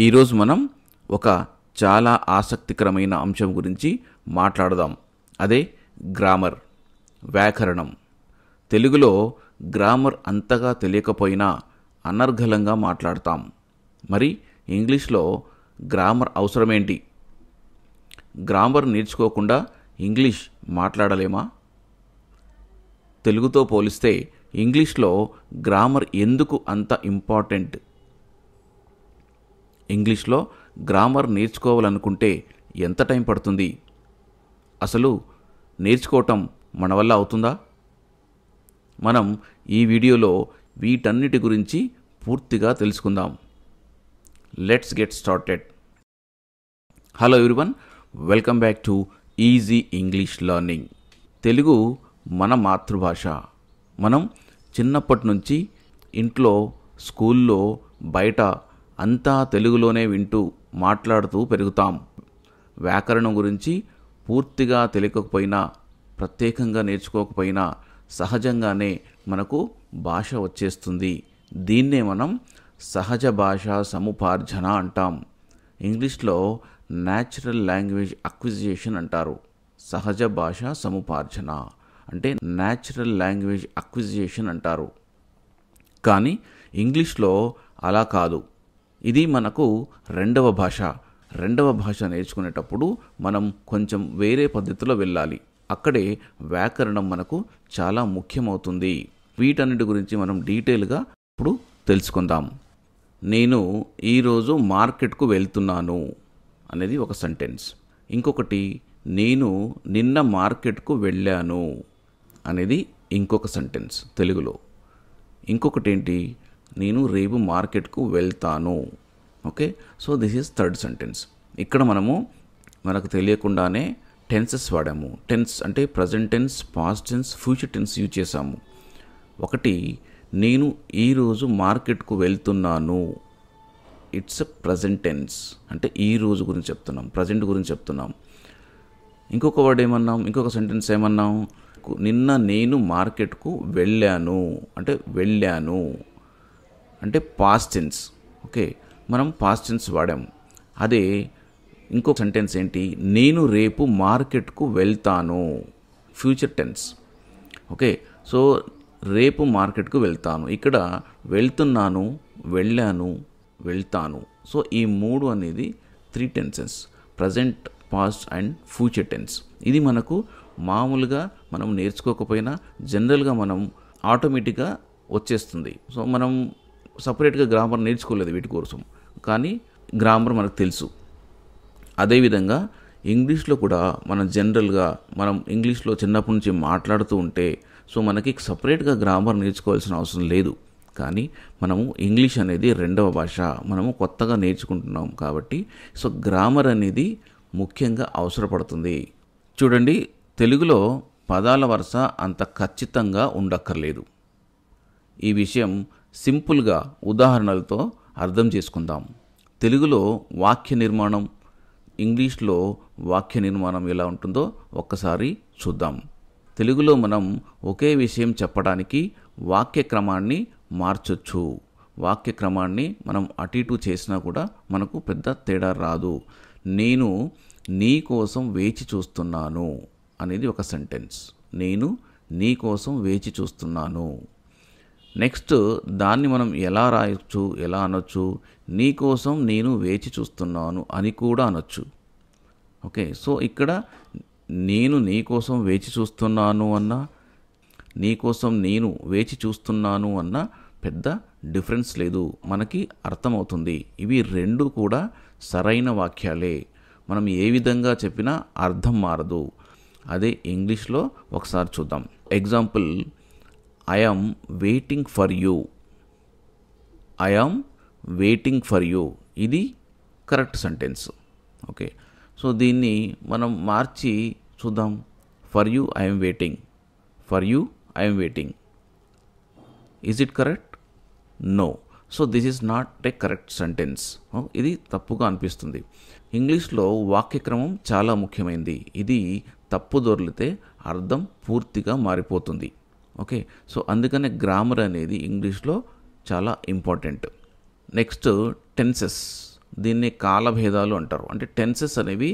ఈరోజు మనం ఒక చాలా ఆసక్తికరమైన అంశం గురించి మాట్లాడదాం. అదే గ్రామర్, వ్యాకరణం. తెలుగులో గ్రామర్ అంతగా తెలియకపోయినా అనర్గళంగా మాట్లాడతాం. మరి ఇంగ్లీష్లో గ్రామర్ అవసరమేంటి? గ్రామర్ నేర్చుకోకుండా ఇంగ్లీష్ మాట్లాడలేమా? తెలుగుతో పోలిస్తే ఇంగ్లీష్లో గ్రామర్ ఎందుకు అంత ఇంపార్టెంట్? ఇంగ్లీష్లో గ్రామర్ నేర్చుకోవాలనుకుంటే ఎంత టైం పడుతుంది? అసలు నేర్చుకోవటం మన వల్ల అవుతుందా? మనం ఈ వీడియోలో వీటన్నిటి గురించి పూర్తిగా తెలుసుకుందాం. Let's get started. Hello everyone, welcome back to easy English learning. Telugu మన మాతృభాష. మనం చిన్నప్పటి నుంచి ఇంట్లో, స్కూల్లో, బయట అంతా తెలుగులోనే వింటూ మాట్లాడుతూ పెరుగుతాం. వ్యాకరణం గురించి పూర్తిగా తెలియకపోయినా, ప్రత్యేకంగా నేర్చుకోకపోయినా సహజంగానే మనకు భాష వచ్చేస్తుంది. దీన్నే మనం సహజ భాషా సముపార్జన అంటాం. ఇంగ్లీష్లో న్యాచురల్ లాంగ్వేజ్ అక్విజిషన్ అంటారు. సహజ భాషా సముపార్జన అంటే న్యాచురల్ లాంగ్వేజ్ అక్విజిషన్ అంటారు. కానీ ఇంగ్లీష్లో అలా కాదు. ఇది మనకు రెండవ భాష. రెండవ భాష నేర్చుకునేటప్పుడు మనం కొంచెం వేరే పద్ధతిలో వెళ్ళాలి. అక్కడే వ్యాకరణం మనకు చాలా ముఖ్యమవుతుంది. వీటన్నిటి గురించి మనం డీటెయిల్గా ఇప్పుడు తెలుసుకుందాం. నేను ఈరోజు మార్కెట్కు వెళ్తున్నాను అనేది ఒక సెంటెన్స్. ఇంకొకటి, నేను నిన్న మార్కెట్కు వెళ్ళాను అనేది ఇంకొక సెంటెన్స్ తెలుగులో. ఇంకొకటి ఏంటి, నేను రేపు మార్కెట్కు వెళ్తాను. Okay, so this is third sentence. ఇక్కడ మనకు తెలియకుండానే టెన్సెస్ వాడాము. టెన్స్ అంటే present tense, past tense, future tense use చేసాము. ఒకటి, నేను ఈరోజు మార్కెట్కు వెళ్తున్నాను. ఇట్స్ ఎ ప్రజెంట్ టెన్స్ అంటే ఈ రోజు గురించి చెప్తున్నాం, ప్రజెంట్ గురించి చెప్తున్నాం. ఇంకొక వర్డ్ ఏమన్నాం, ఇంకొక సెంటెన్స్ ఏమన్నాం, నిన్న నేను మార్కెట్కు వెళ్ళాను అంటే వెళ్ళాను అంటే పాస్ట్ టెన్స్. ఓకే, మనం పాస్ట్ టెన్స్ వాడాము. అదే ఇంకొక సెంటెన్స్ ఏంటి, నేను రేపు మార్కెట్కు వెళ్తాను, ఫ్యూచర్ టెన్స్. ఓకే, సో రేపు మార్కెట్కు వెళ్తాను. ఇక్కడ వెళ్తున్నాను, వెళ్ళాను, వెళ్తాను. సో ఈ మూడు అనేది three tenses, present, past and future tense. ఇది మనకు మామూలుగా మనం నేర్చుకోకపోయినా జనరల్గా మనం ఆటోమేటిక్గా వచ్చేస్తుంది. సో మనం సపరేట్గా గ్రామర్ నేర్చుకోలేదు వీటి కోసం, కానీ గ్రామర్ మనకు తెలుసు. అదేవిధంగా ఇంగ్లీష్లో కూడా మనం జనరల్గా మనం ఇంగ్లీష్లో చిన్నప్పటి నుంచి మాట్లాడుతూ ఉంటే సో మనకి సపరేట్గా గ్రామర్ నేర్చుకోవాల్సిన అవసరం లేదు. కానీ మనము ఇంగ్లీష్ అనేది రెండవ భాష, మనము కొత్తగా నేర్చుకుంటున్నాం కాబట్టి సో గ్రామర్ అనేది ముఖ్యంగా అవసరపడుతుంది. చూడండి, తెలుగులో పదాల వరుస అంత ఖచ్చితంగా ఉండక్కర్లేదు. ఈ విషయం సింపుల్గా ఉదాహరణలతో అర్థం చేసుకుందాం. తెలుగులో వాక్య నిర్మాణం, ఇంగ్లీష్లో వాక్య నిర్మాణం ఎలా ఉంటుందో ఒక్కసారి చూద్దాం. తెలుగులో మనం ఒకే విషయం చెప్పడానికి వాక్య క్రమాన్ని మార్చొచ్చు. వాక్య క్రమాన్ని మనం అటు ఇటు చేసినా కూడా మనకు పెద్ద తేడా రాదు. నేను నీ కోసం వేచి చూస్తున్నాను అనేది ఒక సెంటెన్స్. నేను నీ కోసం వేచి చూస్తున్నాను. నెక్స్ట్ దాన్ని మనం ఎలా రాయొచ్చు, ఎలా అనొచ్చు, నీ కోసం నేను వేచి చూస్తున్నాను అని కూడా అనొచ్చు. ఓకే, సో ఇక్కడ నేను నీ కోసం వేచి చూస్తున్నాను అన్నా, నీ కోసం నేను వేచి చూస్తున్నాను అన్న పెద్ద డిఫరెన్స్ లేదు, మనకి అర్థమవుతుంది. ఇవి రెండు కూడా సరైన వాక్యాలే. మనం ఏ విధంగా చెప్పినా అర్థం మారదు. అదే ఇంగ్లీష్లో ఒకసారి చూద్దాం. Example, I am waiting for you. I am waiting for you ఇది కరెక్ట్ సెంటెన్స్. ఓకే, సో దీన్ని మనం మార్చి చూద్దాం. For you I am waiting. For you I am waiting. Is it correct? No. So this is not a correct sentence. ఇది తప్పుగా అనిపిస్తుంది. ఇంగ్లీష్లో వాక్యక్రమం చాలా ముఖ్యమైనది. ఇది తప్పు దొర్లితే అర్థం పూర్తిగా మారిపోతుంది. ఓకే, సో అందుకనే గ్రామర్ అనేది ఇంగ్లీష్లో చాలా ఇంపార్టెంట్. నెక్స్ట్ టెన్సెస్ దీన్ని కాలభేదాలు అంటారు. అంటే టెన్సెస్ అనేవి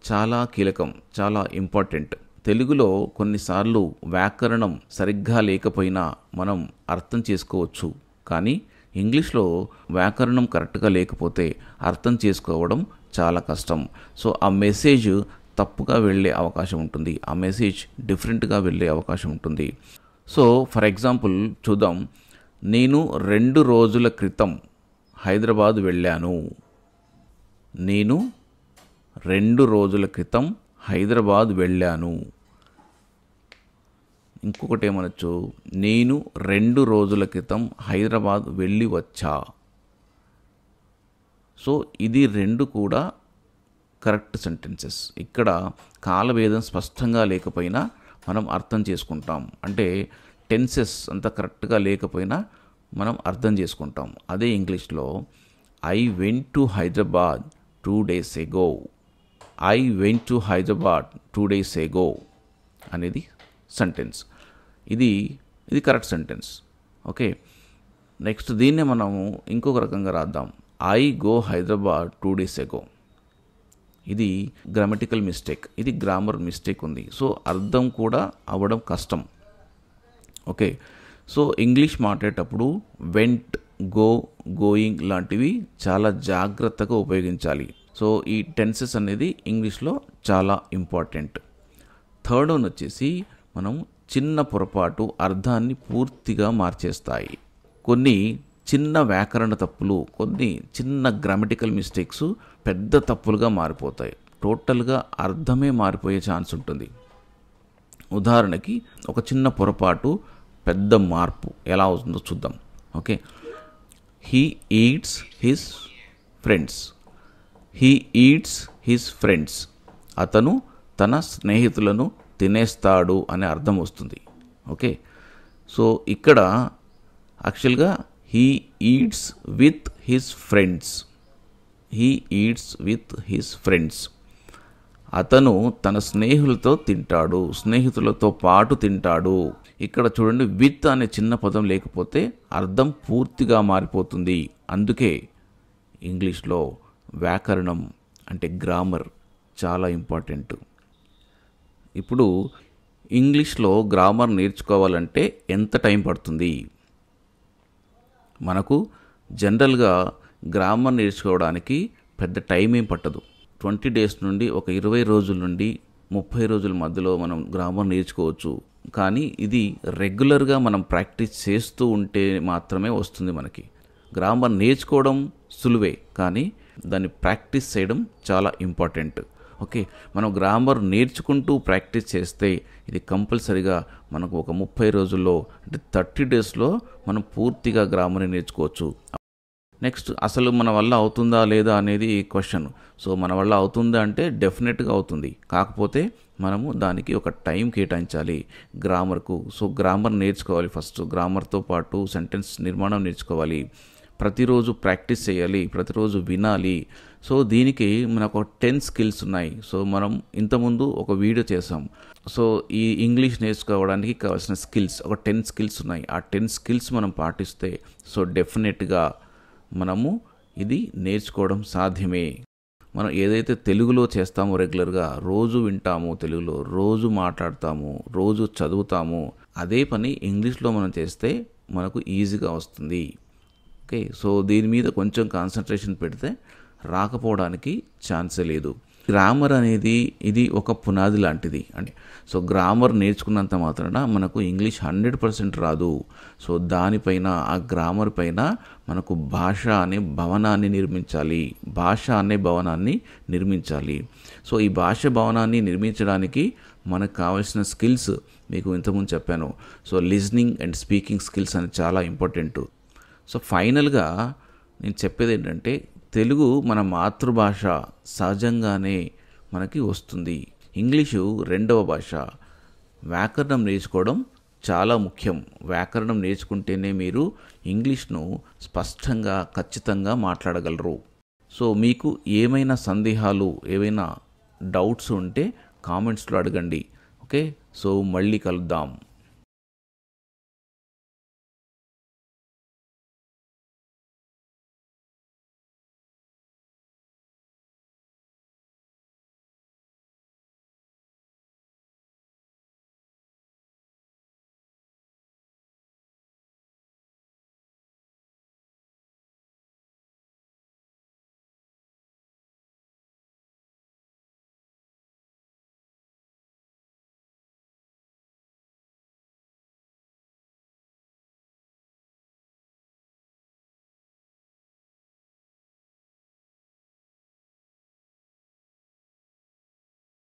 చాలా కీలకం, చాలా ఇంపార్టెంట్. తెలుగులో కొన్నిసార్లు వ్యాకరణం సరిగ్గా లేకపోయినా మనం అర్థం చేసుకోవచ్చు, కానీ ఇంగ్లీష్లో వ్యాకరణం కరెక్ట్గా లేకపోతే అర్థం చేసుకోవడం చాలా కష్టం. సో ఆ మెసేజ్ తప్పుగా వెళ్ళే అవకాశం ఉంటుంది, ఆ మెసేజ్ డిఫరెంట్గా వెళ్ళే అవకాశం ఉంటుంది. సో ఫర్ ఎగ్జాంపుల్ చూద్దాం. నేను 2 రోజుల క్రితం హైదరాబాద్ వెళ్ళాను. నేను 2 రోజుల క్రితం హైదరాబాద్ వెళ్ళాను. ఇంకొకటి ఏమనొచ్చు, నేను 2 రోజుల క్రితం హైదరాబాద్ వెళ్ళి వచ్చా. సో ఇది 2 కూడా కరెక్ట్ సెంటెన్సెస్. ఇక్కడ కాలభేదం స్పష్టంగా లేకపోయినా మనం అర్థం చేసుకుంటాం. అంటే టెన్సెస్ అంత కరెక్ట్గా లేకపోయినా మనం అర్థం చేసుకుంటాం. అదే ఇంగ్లీష్లో I went to Hyderabad 2 days ago. I went to Hyderabad 2 days ago అనేది సెంటెన్స్. ఇది కరెక్ట్ సెంటెన్స్. ఓకే, నెక్స్ట్ దీన్నే మనము ఇంకొక రకంగా రాద్దాం. I go Hyderabad 2 days ago. ఇది గ్రామటికల్ మిస్టేక్, ఇది గ్రామర్ మిస్టేక్ ఉంది. సో అర్థం కూడా అవ్వడం కష్టం. ఓకే, సో ఇంగ్లీష్ మాట్లాడేటప్పుడు వెంట్, గో, గోయింగ్ లాంటివి చాలా జాగ్రత్తగా ఉపయోగించాలి. సో ఈ టెన్సెస్ అనేది ఇంగ్లీష్లో చాలా ఇంపార్టెంట్. థర్డ్ వన్ వచ్చేసి మనం చిన్న పొరపాటు అర్థాన్ని పూర్తిగా మార్చేస్తాయి. కొన్ని చిన్న వ్యాకరణ తప్పులు, కొన్ని చిన్న గ్రామటికల్ మిస్టేక్స్ పెద్ద తప్పులుగా మారిపోతాయి. టోటల్గా అర్థమే మారిపోయే ఛాన్స్ ఉంటుంది. ఉదాహరణకి ఒక చిన్న పొరపాటు పెద్ద మార్పు ఎలా అవుతుందో చూద్దాం. Okay, he eats his friends. He eats his friends. అతను తన స్నేహితులను తినేస్తాడు అనే అర్థం వస్తుంది. ఓకే, సో ఇక్కడ యాక్చువల్గా he eats with his friends. He eats with his friends. అతను తన స్నేహితులతో తింటాడు, స్నేహితులతో పాటు తింటాడు. ఇక్కడ చూడండి, విత్ అనే చిన్న పదం లేకపోతే అర్థం పూర్తిగా మారిపోతుంది. అందుకే ఇంగ్లీష్లో వ్యాకరణం అంటే గ్రామర్ చాలా ఇంపార్టెంట్. ఇప్పుడు ఇంగ్లీష్లో గ్రామర్ నేర్చుకోవాలంటే ఎంత టైం పడుతుంది? మనకు జనరల్గా గ్రామర్ నేర్చుకోవడానికి పెద్ద టైం ఏం పట్టదు. 20 days నుండి ఒక 20 రోజుల నుండి 30 రోజుల మధ్యలో మనం గ్రామర్ నేర్చుకోవచ్చు. కానీ ఇది రెగ్యులర్గా మనం ప్రాక్టీస్ చేస్తూ ఉంటే మాత్రమే వస్తుంది మనకి. గ్రామర్ నేర్చుకోవడం సులువే, కానీ దాన్ని ప్రాక్టీస్ చేయడం చాలా ఇంపార్టెంట్. ఓకే, మనం గ్రామర్ నేర్చుకుంటూ ప్రాక్టీస్ చేస్తే ఇది కంపల్సరీగా మనకు ఒక 30 రోజుల్లో అంటే 30 daysలో మనం పూర్తిగా గ్రామర్ని నేర్చుకోవచ్చు. నెక్స్ట్, అసలు మన వల్ల అవుతుందా లేదా అనేది క్వశ్చన్. సో మన వల్ల అవుతుందా అంటే డెఫినెట్గా అవుతుంది. కాకపోతే మనము దానికి ఒక టైం కేటాయించాలి గ్రామర్కు. సో గ్రామర్ నేర్చుకోవాలి. ఫస్ట్ గ్రామర్తో పాటు సెంటెన్స్ నిర్మాణం నేర్చుకోవాలి. ప్రతిరోజు ప్రాక్టీస్ చేయాలి, ప్రతిరోజు వినాలి. సో దీనికి మనకు 10 skills ఉన్నాయి. సో మనం ఇంతకుముందు ఒక వీడియో చేసాం. సో ఈ ఇంగ్లీష్ నేర్చుకోవడానికి కావాల్సిన స్కిల్స్ ఒక 10 skills ఉన్నాయి. ఆ 10 skills మనం పాటిస్తే సో డెఫినెట్గా మనము ఇది నేర్చుకోవడం సాధ్యమే. మనం ఏదైతే తెలుగులో చేస్తామో రెగ్యులర్గా, రోజు వింటాము తెలుగులో, రోజు మాట్లాడతాము, రోజు చదువుతాము, అదే పని ఇంగ్లీష్లో మనం చేస్తే మనకు ఈజీగా వస్తుంది. ఓకే, సో దీని మీద కొంచెం కాన్సన్ట్రేషన్ పెడితే రాకపోవడానికి ఛాన్సే లేదు. గ్రామర్ అనేది ఇది ఒక పునాది లాంటిది. అంటే సో గ్రామర్ నేర్చుకున్నంత మాత్రాన మనకు ఇంగ్లీష్ 100% రాదు. సో దానిపైన, ఆ గ్రామర్ పైన మనకు భాష అనే భవనాన్ని నిర్మించాలి. సో ఈ భాష భవనాన్ని నిర్మించడానికి మనకు కావాల్సిన స్కిల్స్ మీకు ఇంతకుముందు చెప్పాను. So listening and speaking skills అనేది చాలా ఇంపార్టెంట్. సో ఫైనల్గా నేను చెప్పేది ఏంటంటే, తెలుగు మన మాతృభాష, సహజంగానే మనకి వస్తుంది. ఇంగ్లీషు రెండవ భాష. వ్యాకరణం నేర్చుకోవడం చాలా ముఖ్యం. వ్యాకరణం నేర్చుకుంటేనే మీరు ఇంగ్లీష్ను స్పష్టంగా, ఖచ్చితంగా మాట్లాడగలరు. సో మీకు ఏమైనా సందేహాలు, ఏమైనా డౌట్స్ ఉంటే కామెంట్స్లో అడగండి. ఓకే, సో మళ్ళీ కలుద్దాం.